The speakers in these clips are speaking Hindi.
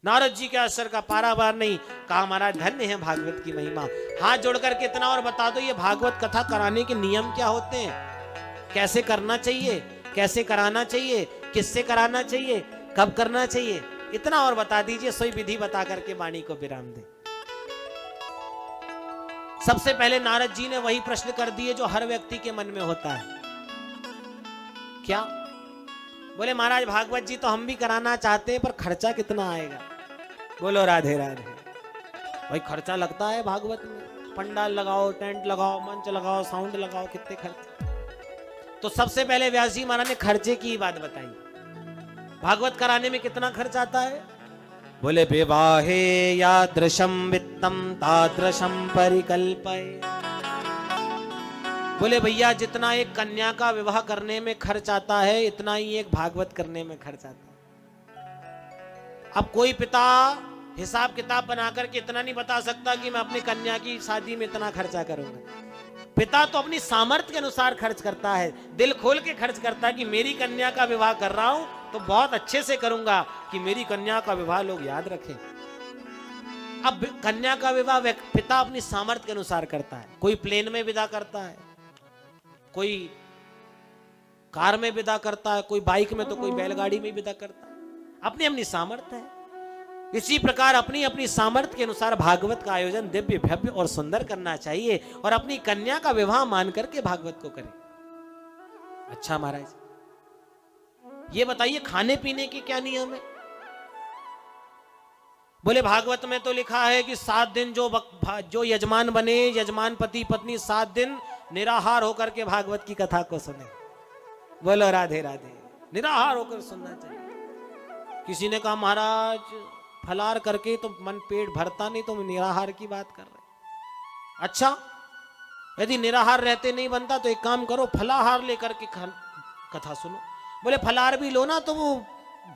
नारद जी के असर का पारावार नहीं। कहा महाराज धन्य है भागवत की महिमा। हाथ जोड़कर के इतना और बता दो, ये भागवत कथा कराने के नियम क्या होते हैं, कैसे करना चाहिए, कैसे कराना चाहिए, किससे कराना चाहिए, कब करना चाहिए, इतना और बता दीजिए। सोई विधि बता करके वाणी को विराम दे। सबसे पहले नारद जी ने वही प्रश्न कर दिए जो हर व्यक्ति के मन में होता है। क्या? बोले महाराज भागवत जी तो हम भी कराना चाहते हैं, पर खर्चा कितना आएगा? बोलो राधे राधे। भाई खर्चा लगता है भागवत में, पंडाल लगाओ, टेंट लगाओ, मंच लगाओ, साउंड लगाओ, कितने खर्चे। तो सबसे पहले व्यास जी महाराज ने खर्चे की बात बताई। भागवत कराने में कितना खर्च आता है? बोले विवाहे यादृशम वित्तम तादृशम परिकल्पय। बोले भैया जितना एक कन्या का विवाह करने में खर्च आता है, इतना ही एक भागवत करने में खर्च आता है। अब कोई पिता हिसाब किताब बनाकर के इतना नहीं बता सकता कि मैं अपनी कन्या की शादी में इतना खर्चा करूंगा। पिता तो अपनी सामर्थ्य के अनुसार खर्च करता है, दिल खोल के खर्च करता है कि मेरी कन्या का विवाह कर रहा हूं तो बहुत अच्छे से करूंगा कि मेरी कन्या का विवाह लोग याद रखें। अब कन्या का विवाह पिता अपनी सामर्थ्य के अनुसार करता है। कोई प्लेन में विदा करता है, कोई कार में विदा करता है, कोई बाइक में, तो कोई बैलगाड़ी में विदा करता है। अपनी अपनी सामर्थ्य है। इसी प्रकार अपनी अपनी सामर्थ्य के अनुसार भागवत का आयोजन दिव्य भव्य और सुंदर करना चाहिए और अपनी कन्या का विवाह मान करके भागवत को करें। अच्छा महाराज ये बताइए खाने पीने के क्या नियम है? बोले भागवत में तो लिखा है कि 7 दिन जो यजमान बने, यजमान पति पत्नी 7 दिन निराहार होकर के भागवत की कथा को सुने। बोलो राधे राधे। निराहार होकर सुनना चाहिए। किसी ने कहा महाराज फलाहार करके तो मन पेट भरता नहीं, तो निराहार की बात कर रहे। अच्छा यदि निराहार रहते नहीं बनता तो एक काम करो, फलाहार लेकर के कथा सुनो। बोले फलाहार भी लो ना तो वो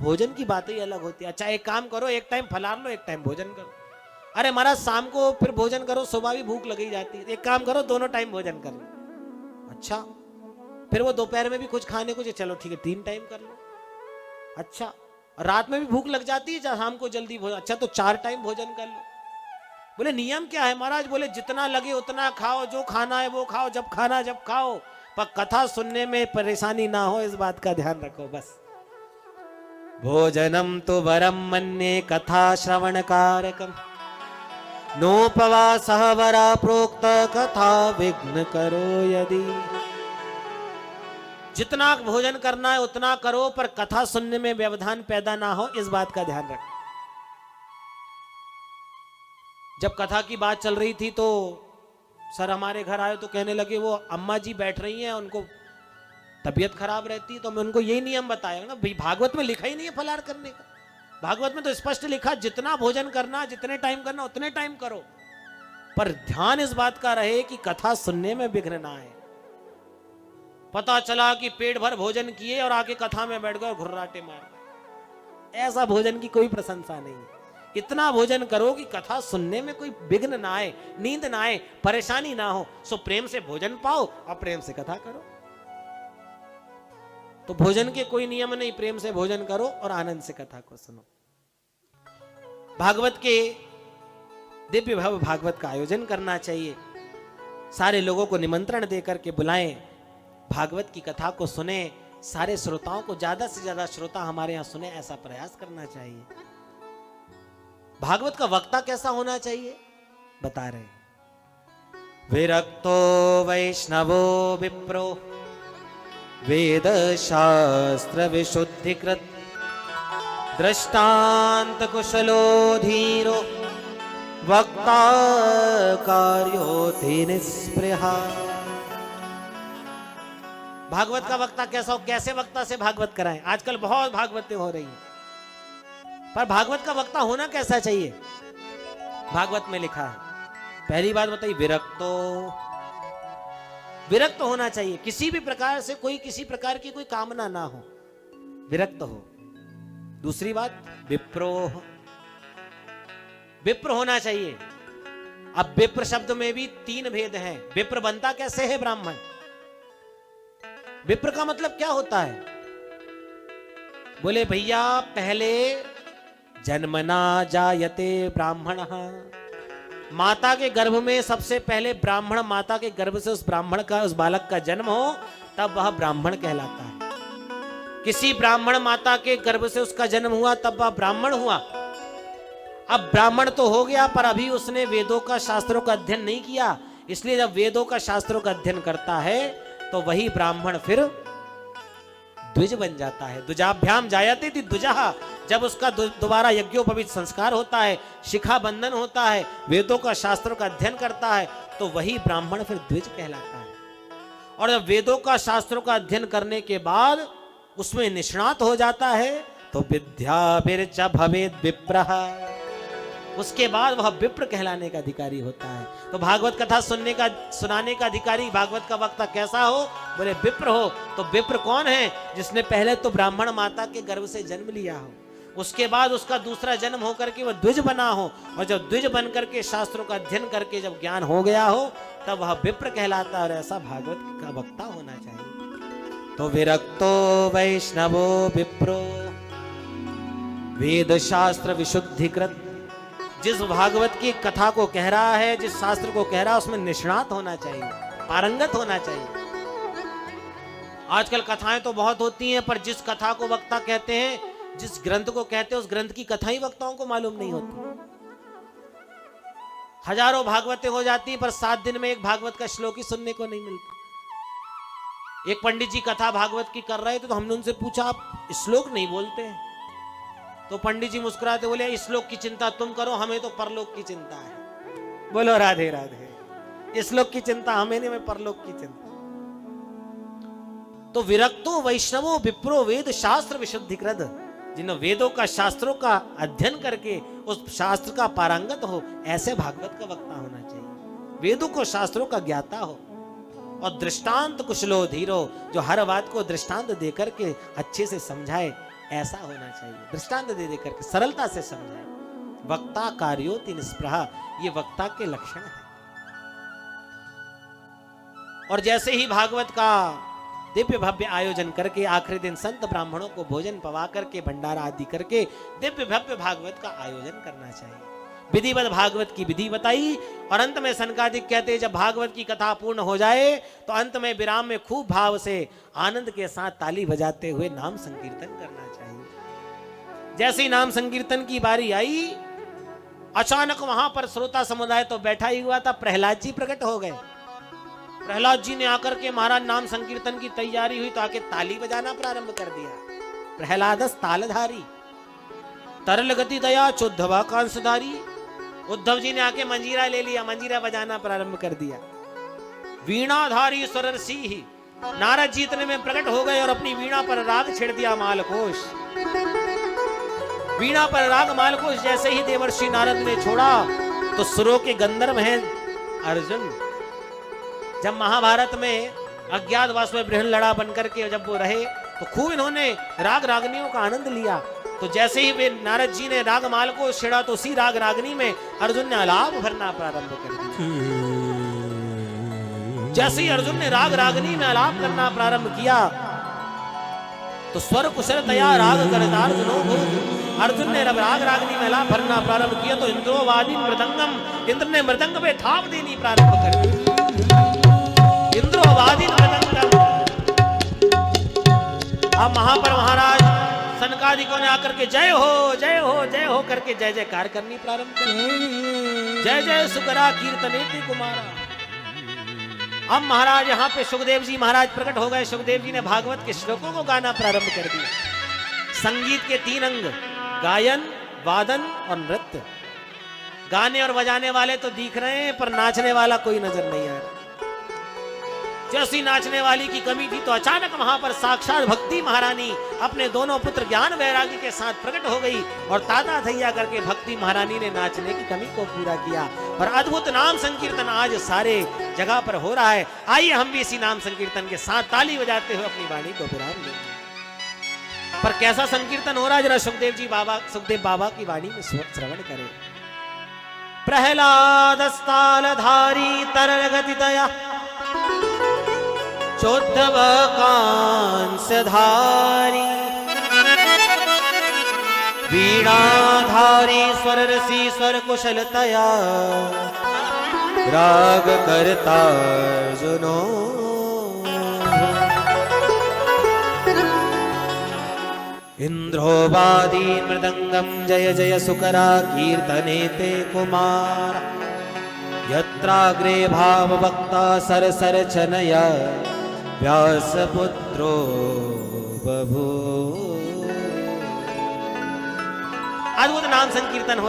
भोजन की बात ही अलग होती है। अच्छा एक काम करो, एक टाइम फलाहार लो, एक टाइम भोजन करो। अरे महाराज शाम को फिर भोजन करो, सुबह भी भूख लगी जाती है। एक काम करो दोनों टाइम भोजन कर लो। अच्छा फिर वो दोपहर में भी कुछ खाने को, चलो ठीक है 3 टाइम कर लो। अच्छा रात में भी भूख लग जाती है, शाम को जल्दी भोजन, अच्छा तो 4 टाइम भोजन कर लो। बोले नियम क्या है महाराज? बोले जितना लगे उतना खाओ, जो खाना है वो खाओ, जब खाना जब खाओ, पर कथा सुनने में परेशानी ना हो, इस बात का ध्यान रखो बस। भोजनम तो वरम मन्ये कथा श्रवण कारकम नोपवासः वरा प्रोक्त कथा विघ्न करो यदि। जितना भोजन करना है उतना करो, पर कथा सुनने में व्यवधान पैदा ना हो, इस बात का ध्यान रखो। जब कथा की बात चल रही थी तो सर हमारे घर आए तो कहने लगे वो अम्मा जी बैठ रही हैं, उनको तबीयत खराब रहती है। तो मैं उनको यही नियम बताया ना, भाई भागवत में लिखा ही नहीं है फलाहार करने का। भागवत में तो स्पष्ट लिखा जितना भोजन करना, जितने टाइम करना उतने टाइम करो, पर ध्यान इस बात का रहे कि कथा सुनने में विघ्न ना आए। पता चला कि पेट भर भोजन किए और आके कथा में बैठ गए और घुर्राटे मार, ऐसा भोजन की कोई प्रशंसा नहीं है। इतना भोजन करो कि कथा सुनने में कोई विघ्न ना आए, नींद ना आए, परेशानी ना हो। सो प्रेम से भोजन पाओ और प्रेम से कथा करो। तो भोजन के कोई नियम नहीं, प्रेम से भोजन करो और आनंद से कथा को सुनो। भागवत के दिव्य भव्य भागवत का आयोजन करना चाहिए। सारे लोगों को निमंत्रण देकर के बुलाएं, भागवत की कथा को सुने, सारे श्रोताओं को ज्यादा से ज्यादा श्रोता हमारे यहां सुने, ऐसा प्रयास करना चाहिए। भागवत का वक्ता कैसा होना चाहिए बता रहे। विरक्तो वैष्णवो विप्रो वेद शास्त्र विशुद्धिकृत दृष्टांत कुशलो धीरो वक्ता कार्योति निस्पृहा। भागवत का वक्ता कैसा हो? कैसे वक्ता से भागवत कराएं? आजकल बहुत भागवतें हो रही हैं, पर भागवत का वक्ता होना कैसा चाहिए? भागवत में लिखा है, पहली बात बताइए विरक्त होना चाहिए। किसी भी प्रकार से कोई किसी प्रकार की कोई कामना ना हो, विरक्त हो। दूसरी बात विप्र होना चाहिए। अब विप्र शब्द में भी 3 भेद हैं। विप्र बनता कैसे है? ब्राह्मण। विप्र का मतलब क्या होता है? बोले भैया पहले जन्मना जायते ब्राह्मण, माता के गर्भ में सबसे पहले ब्राह्मण, माता के गर्भ से उस ब्राह्मण का, उस बालक का जन्म हो तब वह ब्राह्मण कहलाता है। किसी ब्राह्मण माता के गर्भ से उसका जन्म हुआ तब वह ब्राह्मण हुआ। अब ब्राह्मण तो हो गया पर अभी उसने वेदों का, शास्त्रों का अध्ययन नहीं किया, इसलिए जब वेदों का, शास्त्रों का अध्ययन करता है तो वही ब्राह्मण फिर द्विज बन जाता है। द्विजाभ्याम जायते थी द्विजः, जब उसका दोबारा यज्ञोपवीत संस्कार होता है, शिखा बंधन होता है, वेदों का, शास्त्रों का अध्ययन करता है तो वही ब्राह्मण फिर द्विज कहलाता है। और जब वेदों का, शास्त्रों का अध्ययन करने के बाद उसमें निष्णात हो जाता है तो विद्याभिर्च भवेद विप्रः, उसके बाद वह विप्र कहलाने का अधिकारी होता है। तो भागवत कथा सुनाने का अधिकारी, भागवत का वक्ता कैसा हो? बोले विप्र हो। तो विप्र कौन है? जिसने पहले तो ब्राह्मण माता के गर्भ से जन्म लिया हो, उसके बाद उसका दूसरा जन्म होकर के वह द्विज बना हो, और जब द्विज बन करके शास्त्रों का अध्ययन करके जब ज्ञान हो गया हो तब वह विप्र कहलाता है। और ऐसा भागवत का वक्ता होना चाहिए। तो विरक्तो वैष्णवो विप्रो वेद शास्त्र विशुद्धिकृत, जिस भागवत की कथा को कह रहा है, जिस शास्त्र को कह रहा है, उसमें निष्णात होना चाहिए, पारंगत होना चाहिए। आजकल कथाएं तो बहुत होती हैं पर जिस कथा को वक्ता कहते हैं, जिस ग्रंथ को कहते हैं, उस ग्रंथ की कथा ही वक्ताओं को मालूम नहीं होती। हजारों भागवतें हो जाती पर 7 दिन में एक भागवत का श्लोक ही सुनने को नहीं मिलता। एक पंडित जी कथा भागवत की कर रहे थे तो हमने उनसे पूछा, आप श्लोक नहीं बोलते हैं? तो पंडित जी मुस्कुराते बोले, इस श्लोक की चिंता तुम करो, हमें तो परलोक की चिंता है। बोलो राधे राधे। इस श्लोक की चिंता हमें नहीं, हमें परलोक की चिंता। तो विरक्तो वैष्णवो विप्रो वेद शास्त्र विशुद्धिकृत, जिन वेदों का, शास्त्रों का अध्ययन करके उस शास्त्र का पारंगत हो, ऐसे भागवत का वक्ता होना चाहिए। वेदों को, शास्त्रों का ज्ञाता हो, और दृष्टांत कुशलो धीरो, जो हर बात को दृष्टांत देकर के अच्छे से समझाए, ऐसा होना चाहिए। दृष्टांत दे देकर के सरलता से समझाए। वक्ता कार्योति निष्प्रह, ये वक्ता के लक्षण है। और जैसे ही भागवत का दिव्य भव्य आयोजन करके आखिरी दिन संत ब्राह्मणों को भोजन पवा करके, भंडारा आदि करके दिव्य भव्य भागवत का आयोजन करना चाहिए। विधिवत भागवत की विधि बताई, और अंत में सनकादिक कहते हैं जब भागवत की कथा पूर्ण हो जाए तो अंत में विराम में खूब भाव से आनंद के साथ ताली बजाते हुए नाम संकीर्तन करना चाहिए। जैसे ही नाम संकीर्तन की बारी आई, अचानक वहां पर श्रोता समुदाय तो बैठा ही हुआ था, प्रहलाद जी प्रकट हो गए। प्रहलाद जी ने आकर के महाराज नाम संकीर्तन की तैयारी हुई तो आके ताली बजाना प्रारंभ कर दिया। प्रहलादस तालधारी, तरल गति दया चोद्धवा कांसधारी। उद्धव जी ने आके मंजीरा ले लिया, मंजीरा बजाना प्रारंभ कर दिया। वीणाधारी स्वररसी ही, नारद जी इतने में प्रकट हो गए और अपनी वीणा पर राग छेड़ दिया मालकोश। वीणा पर राग मालकोश जैसे ही देवर्षि नारद ने छोड़ा तो सुरों के गंधर्व हैं अर्जुन। जब महाभारत में अज्ञातवास में बृहन लड़ा बनकर के जब वो रहे तो खूब इन्होंने राग रागनियों का आनंद लिया। तो जैसे ही वे नारद जी ने राग माल को छेड़ा तो उसी राग रागनी में अर्जुन ने आलाप भरना प्रारंभ कर दिया। जैसे ही अर्जुन ने राग रागनी में आलाप करना प्रारंभ किया तो स्वर कुशल तया राग करतार अर्जुन ने जब राग रागनी में आलाप भरना प्रारंभ किया तो इंद्रोवादी मृदंगम, इंद्र ने मृदंग पे थाप देनी प्रारंभ कर दी। इंद्रोवादी मृदंगम। अब महापर महाराज सनकादिकों ने आकर के जय हो जय हो जय हो करके जय जयकार करनी प्रारंभ कर दी। जय जय सुकरा कीर्तनेति कुमारा। अब महाराज यहाँ पे सुखदेव जी महाराज प्रकट हो गए। सुखदेव जी ने भागवत के श्लोकों को गाना प्रारंभ कर दिया। संगीत के 3 अंग, गायन, वादन और नृत्य। गाने और बजाने वाले तो दिख रहे हैं पर नाचने वाला कोई नजर नहीं आ रहा। जैसी नाचने वाली की कमी थी तो अचानक वहां पर साक्षात भक्ति महारानी अपने दोनों पुत्र ज्ञान वैरागी के साथ प्रकट हो गई और ताता थैया करके भक्ति महारानी ने नाचने की कमी को पूरा किया। और अद्भुत नाम संकीर्तन आज सारे जगह पर हो रहा है। आइए हम भी इसी नाम संकीर्तन के साथ ताली बजाते हुए अपनी वाणी को विराम देंगे। पर कैसा संकीर्तन हो रहा है जरा सुखदेव बाबा की वाणी में श्रवण करें। प्रहलादस्तालधारी तरल गति दया चोद्धव कांसधारी वीणाधारी स्वर रसी स्वर कुशलतया राग करता जुनो इंद्रोवादी मृदंगम जय जय सुकरा कीर्तने ते कुमार यत्राग्रे भावभक्ता सरसर चनया व्यासपुत्रो बभूव। अद्भुत नाम संकीर्तन हो